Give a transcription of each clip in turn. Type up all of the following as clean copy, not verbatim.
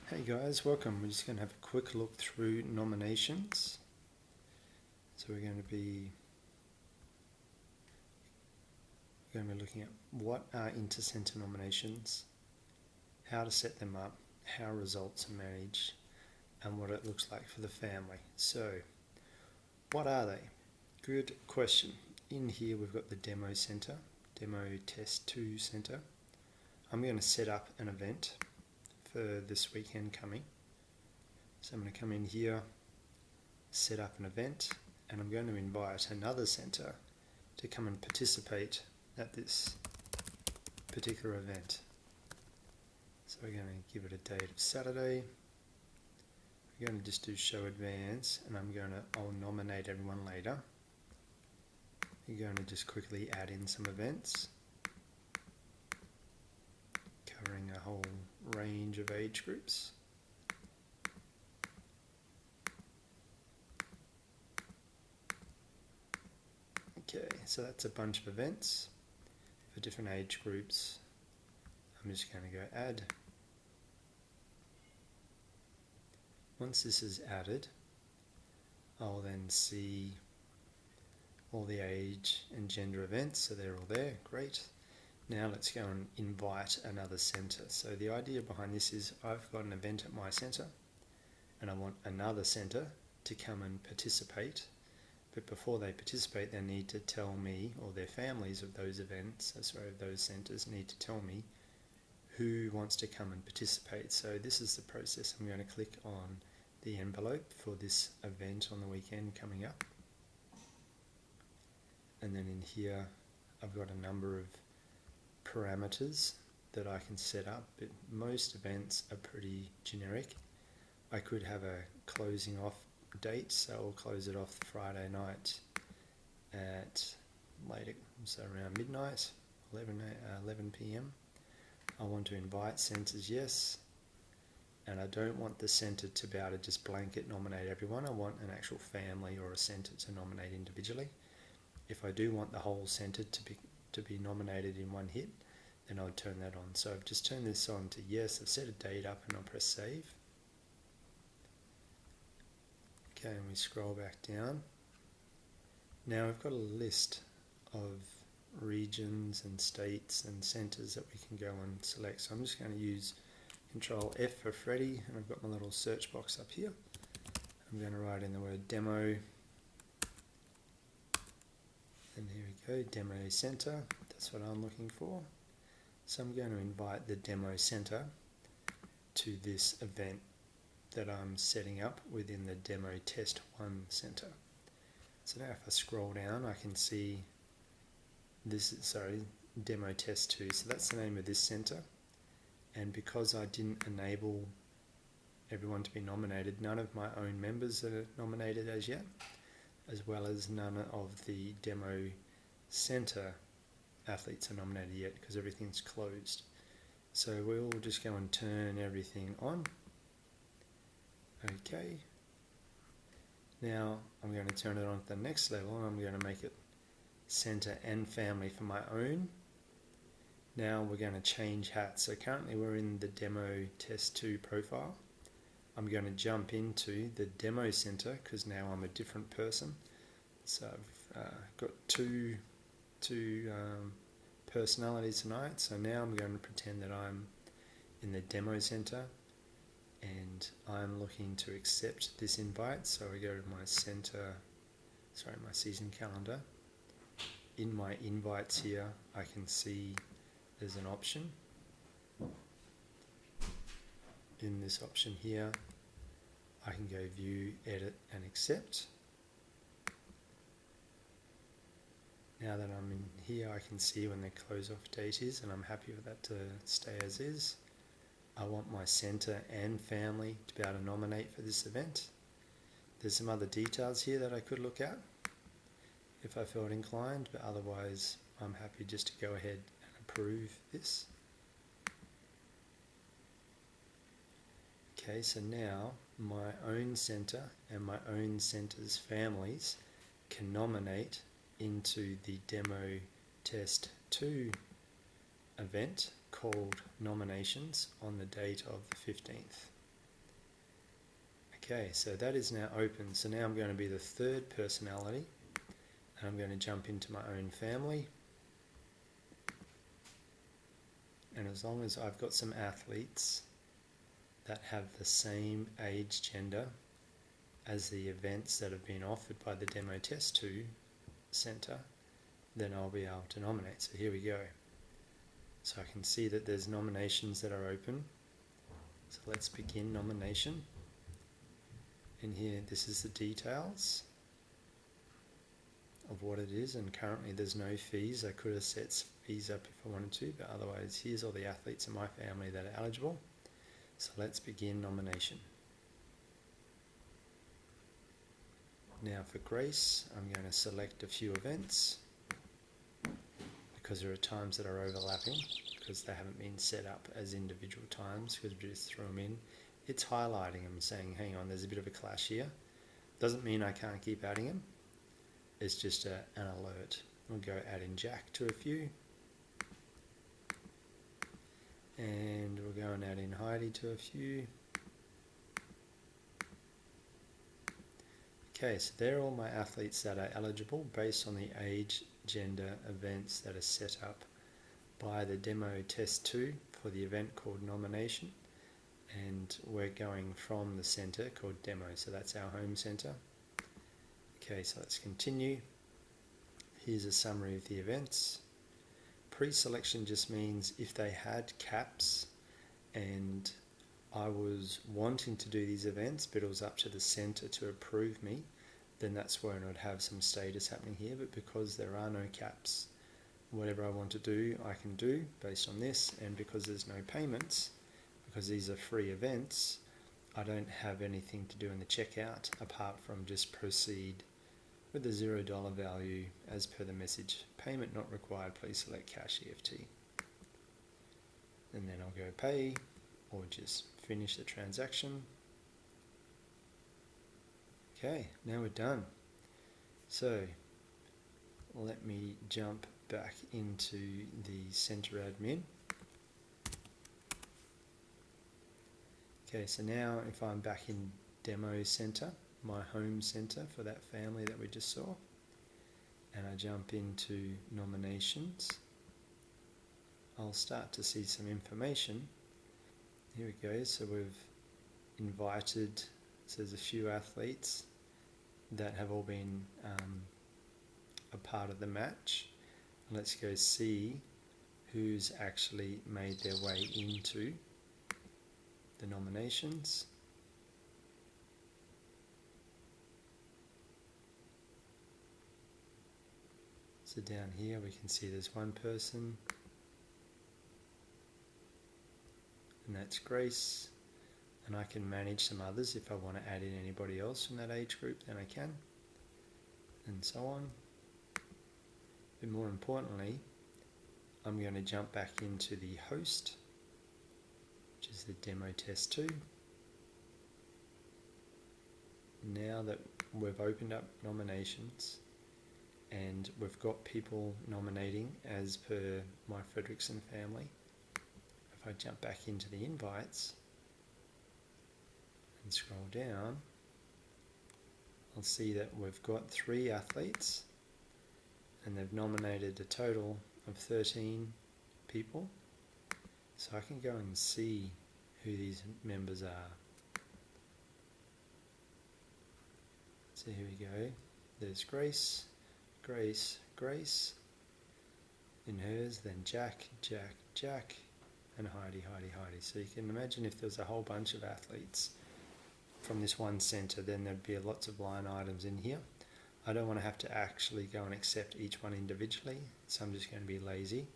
Hey guys, welcome. We're just going to have a quick look through nominations. So we're going to be looking at what are inter-center nominations, how to set them up, how results are managed, and what it looks like for the family. So, what are they? Good question. In here we've got the demo center, demo test 2 center. I'm going to set up an event for this weekend coming. So I'm going to come in here, set up an event, and I'm going to invite another centre to come and participate at this particular event. So we're going to give it a date of Saturday. We're going to just do show advance, and I'll nominate everyone later. We're going to just quickly add in some events covering a whole range of age groups. Okay, so that's a bunch of events for different age groups. I'm just going to go add. Once this is added, I'll then see all the age and gender events, so they're all there, great. Now let's go and invite another centre. So the idea behind this is I've got an event at my centre and I want another centre to come and participate. But before they participate, they need to tell me, or their families of those events, of those centres, need to tell me who wants to come and participate. So this is the process. I'm going to click on the envelope for this event on the weekend coming up. And then in here, I've got a number of parameters that I can set up, but most events are pretty generic. I could have a closing off date, so I'll close it off Friday night at around midnight, 11 p.m. I want to invite centres, yes, and I don't want the centre to be able to just blanket nominate everyone. I want an actual family or a centre to nominate individually. If I do want the whole centre to be nominated in one hit, then I'll turn that on. So I've just turned this on to yes. I've set a date up and I'll press save. Okay, and we scroll back down. Now we've got a list of regions and states and centres that we can go and select. So I'm just going to use Control F for Freddy, and I've got my little search box up here. I'm going to write in the word demo, and here we go, demo centre. That's what I'm looking for. So I'm going to invite the demo centre to this event that I'm setting up within the demo test 1 centre. So now if I scroll down, I can see demo test 2. So that's the name of this centre. And because I didn't enable everyone to be nominated, none of my own members are nominated as yet, as well as none of the demo centre athletes are nominated yet because everything's closed. So we'll just go and turn everything on. Okay. Now I'm going to turn it on to the next level, and I'm going to make it centre and family for my own. Now we're going to change hats. So currently we're in the demo test 2 profile. I'm going to jump into the demo centre because now I'm a different person. So I've got two personalities tonight. So now I'm going to pretend that I'm in the demo centre and I'm looking to accept this invite. So I go to my my season calendar. In my invites here, I can see there's an option. In this option here, I can go view, edit and accept. Now that I'm in here, I can see when the close off date is, and I'm happy with that to stay as is. I want my centre and family to be able to nominate for this event. There's some other details here that I could look at if I felt inclined, but otherwise I'm happy just to go ahead and approve this. Okay, so now my own centre and my own centre's families can nominate into the demo test 2 event called nominations on the date of the 15th. Okay, so that is now open. So now I'm going to be the third personality, and I'm going to jump into my own family. And as long as I've got some athletes that have the same age, gender as the events that have been offered by the Demo Test 2 Centre, then I'll be able to nominate. So here we go. So I can see that there's nominations that are open. So let's begin nomination. And here, this is the details of what it is, and currently there's no fees. I could have set fees up if I wanted to, but otherwise here's all the athletes in my family that are eligible. So let's begin nomination. Now for Grace, I'm going to select a few events because there are times that are overlapping because they haven't been set up as individual times because we just threw them in. It's highlighting them, saying, hang on, there's a bit of a clash here. Doesn't mean I can't keep adding them. It's just an alert. We'll go adding Jack to a few. And we'll go and add in Heidi to a few. Okay, so they're all my athletes that are eligible based on the age, gender, events that are set up by the Demo Test 2 for the event called Nomination. And we're going from the centre called Demo, so that's our home centre. Okay, so let's continue. Here's a summary of the events. Pre-selection just means if they had caps and I was wanting to do these events but it was up to the centre to approve me, then that's when I'd have some status happening here. But because there are no caps, whatever I want to do I can do based on this, and because there's no payments, because these are free events, I don't have anything to do in the checkout apart from just proceed with the $0 value as per the message. Payment not required, please select cash EFT. And then I'll go pay or just finish the transaction. Okay, now we're done. So let me jump back into the center admin. Okay, so now if I'm back in Demo Center, my home center for that family that we just saw, and I jump into nominations, I'll start to see some information. Here we go, so we've invited, so there's a few athletes that have all been a part of the match. Let's go see who's actually made their way into the nominations. So down here we can see there's one person, and that's Grace, and I can manage some others. If I want to add in anybody else from that age group, then I can, and so on. But more importantly, I'm going to jump back into the host, which is the Demo Test 2. Now that we've opened up nominations and we've got people nominating as per my Fredrickson family, if I jump back into the invites and scroll down, I'll see that we've got 3 athletes and they've nominated a total of 13 people. So I can go and see who these members are. So here we go. There's Grace, Grace, Grace. In hers, then Jack, Jack, Jack, and Heidi, Heidi, Heidi. So you can imagine if there was a whole bunch of athletes from this one centre, then there'd be lots of line items in here. I don't want to have to actually go and accept each one individually, so I'm just going to be lazy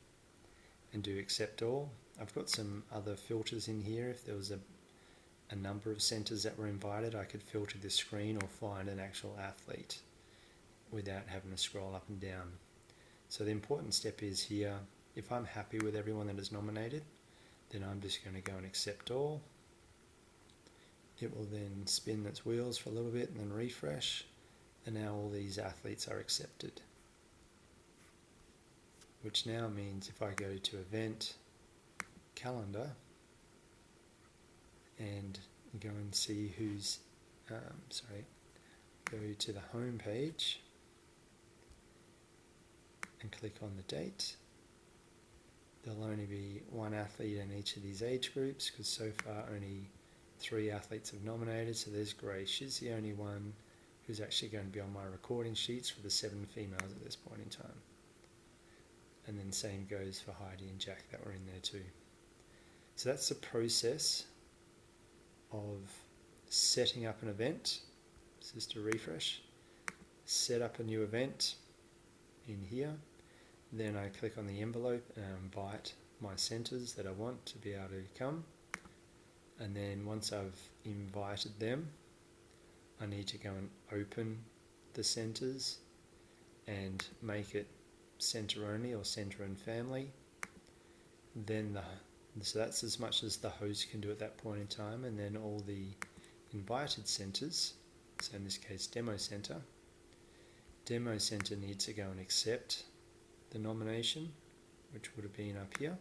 and do accept all. I've got some other filters in here. If there was a number of centres that were invited, I could filter this screen or find an actual athlete without having to scroll up and down. So the important step is here, if I'm happy with everyone that is nominated, then I'm just going to go and accept all. It will then spin its wheels for a little bit and then refresh, and now all these athletes are accepted. Which now means if I go to event, calendar, and go and see who's go to the home page and click on the date. There'll only be one athlete in each of these age groups because so far only 3 athletes have nominated. So there's Grace, she's the only one who's actually going to be on my recording sheets for the 7 females at this point in time. And then same goes for Heidi and Jack that were in there too. So that's the process of setting up an event. So just to refresh, set up a new event in here. Then I click on the envelope and I invite my centres that I want to be able to come. And then once I've invited them, I need to go and open the centres and make it centre only or centre and family. Then so that's as much as the host can do at that point in time, and then all the invited centres, so in this case demo centre needs to go and accept the nomination, which would have been up here.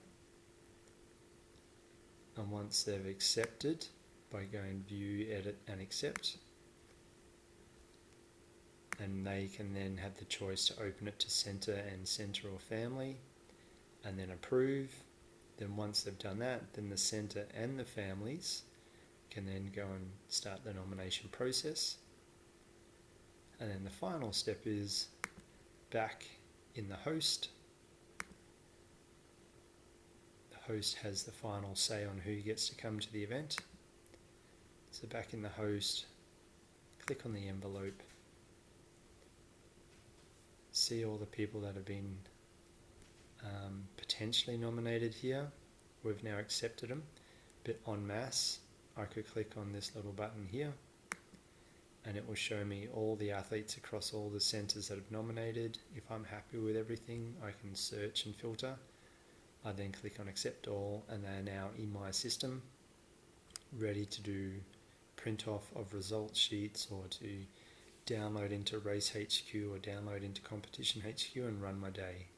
And once they've accepted, by going view, edit and accept, and they can then have the choice to open it to centre and centre or family, and then approve. Then once they've done that, then the centre and the families can then go and start the nomination process. And then the final step is back in the host. The host has the final say on who gets to come to the event. So back in the host, click on the envelope, see all the people that have been potentially nominated here. We've now accepted them, but en masse I could click on this little button here and it will show me all the athletes across all the centres that have nominated. If I'm happy with everything, I can search and filter. I then click on accept all and they're now in my system, ready to do print off of results sheets or to download into Race HQ or download into Competition HQ and run my day.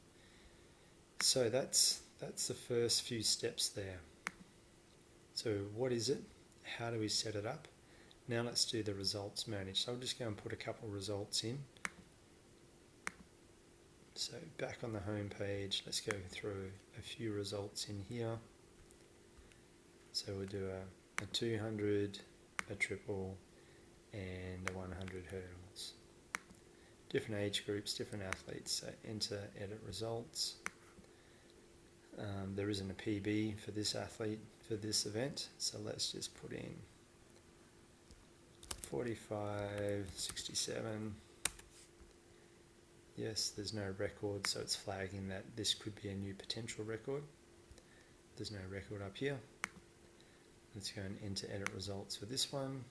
So that's the first few steps there. So what is it? How do we set it up? Now let's do the results manage. So I'll just go and put a couple results in. So back on the home page, let's go through a few results in here. So we'll do a 200, a triple, and a 100 hurdles. Different age groups, different athletes. So enter, edit results. There isn't a PB for this athlete for this event, so let's just put in 45.67. Yes, there's no record, so it's flagging that this could be a new potential record. There's no record up here. Let's go and enter edit results for this one.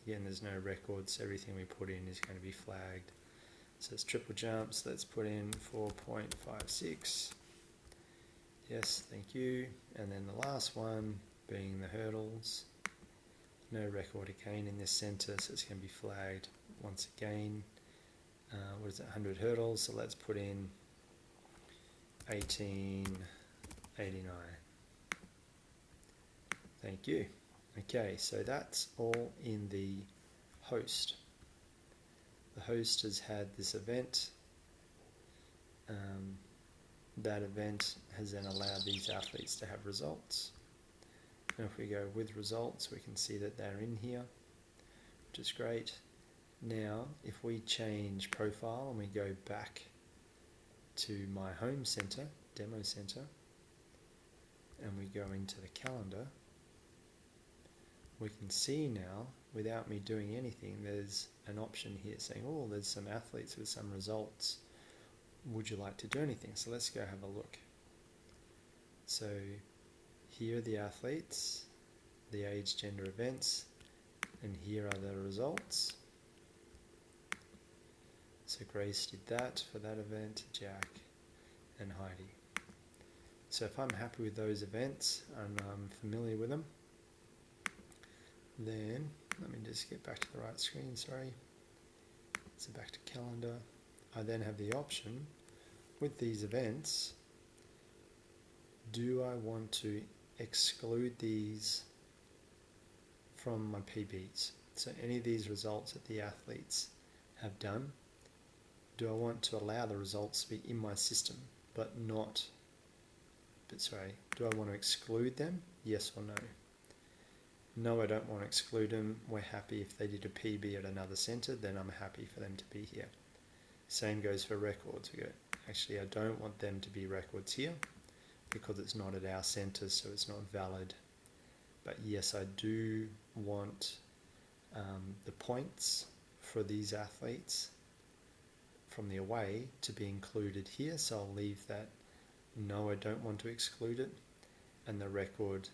Again, there's no records, so everything we put in is going to be flagged. So it's triple jumps, let's put in 4.56. Yes, thank you. And then the last one being the hurdles. No record again in this centre, so it's going to be flagged once again. What is it, 100 hurdles, so let's put in 1889. Thank you. Okay, so that's all in the host. The host has had this event. That event has then allowed these athletes to have results. And if we go with results, we can see that they're in here, which is great. Now, if we change profile and we go back to my home center, demo center, and we go into the calendar, we can see now, without me doing anything, there's an option here saying, oh, there's some athletes with some results. Would you like to do anything? So let's go have a look. So here are the athletes, the age, gender, events, and here are the results. So Grace did that for that event, Jack and Heidi. So if I'm happy with those events and I'm familiar with them, then let me just get back to the right screen, sorry. So back to calendar. I then have the option with these events, do I want to exclude these from my PBs? So any of these results that the athletes have done, do I want to allow the results to be in my system, do I want to exclude them? Yes or no? No, I don't want to exclude them. We're happy if they did a PB at another centre, then I'm happy for them to be here. Same goes for records. We go, actually, I don't want them to be records here because it's not at our centre, so it's not valid. But yes, I do want the points for these athletes from the away to be included here, so I'll leave that. No, I don't want to exclude it, and the record,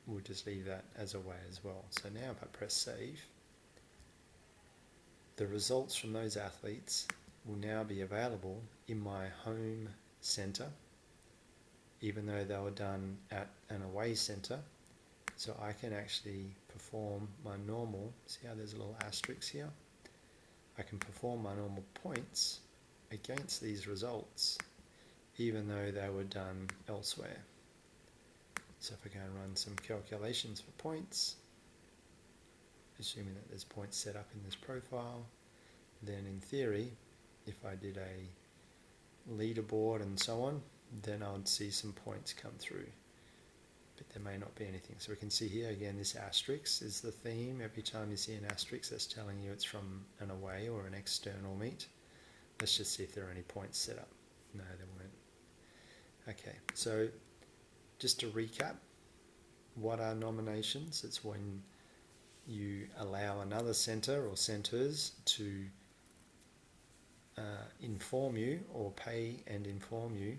we'll just leave that as away as well. So now if I press save, the results from those athletes will now be available in my home centre, even though they were done at an away centre. So I can actually perform my normal, see how there's a little asterisk here? I can perform my normal points against these results, even though they were done elsewhere. So if I go and run some calculations for points, assuming that there's points set up in this profile, then in theory, if I did a leaderboard and so on, then I would see some points come through. But there may not be anything. So we can see here again, this asterisk is the theme. Every time you see an asterisk, that's telling you it's from an away or an external meet. Let's just see if there are any points set up. No, there weren't. Okay, so just to recap, what are nominations? It's when you allow another centre or centres to inform you or pay and inform you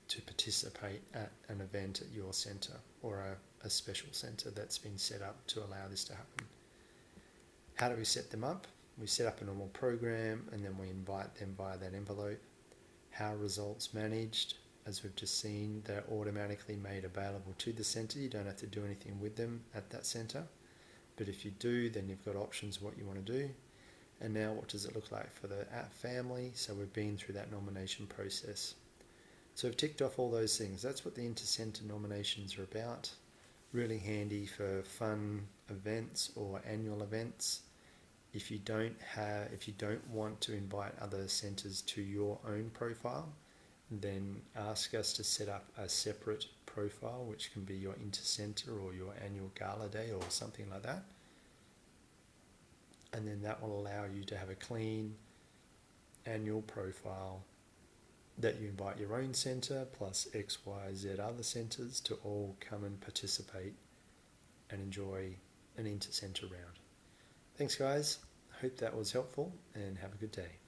to participate at an event at your centre or a special centre that's been set up to allow this to happen. How do we set them up? We set up a normal program and then we invite them via that envelope. How results managed? As we've just seen, they're automatically made available to the centre. You don't have to do anything with them at that centre. But if you do, then you've got options what you want to do. And now what does it look like for the family? So we've been through that nomination process. So we've ticked off all those things. That's what the inter-centre nominations are about. Really handy for fun events or annual events. If you don't want to invite other centres to your own profile, then ask us to set up a separate profile, which can be your inter-centre or your annual gala day or something like that. And then that will allow you to have a clean annual profile that you invite your own centre plus X, Y, Z other centres to all come and participate and enjoy an inter-centre round. Thanks guys, I hope that was helpful and have a good day.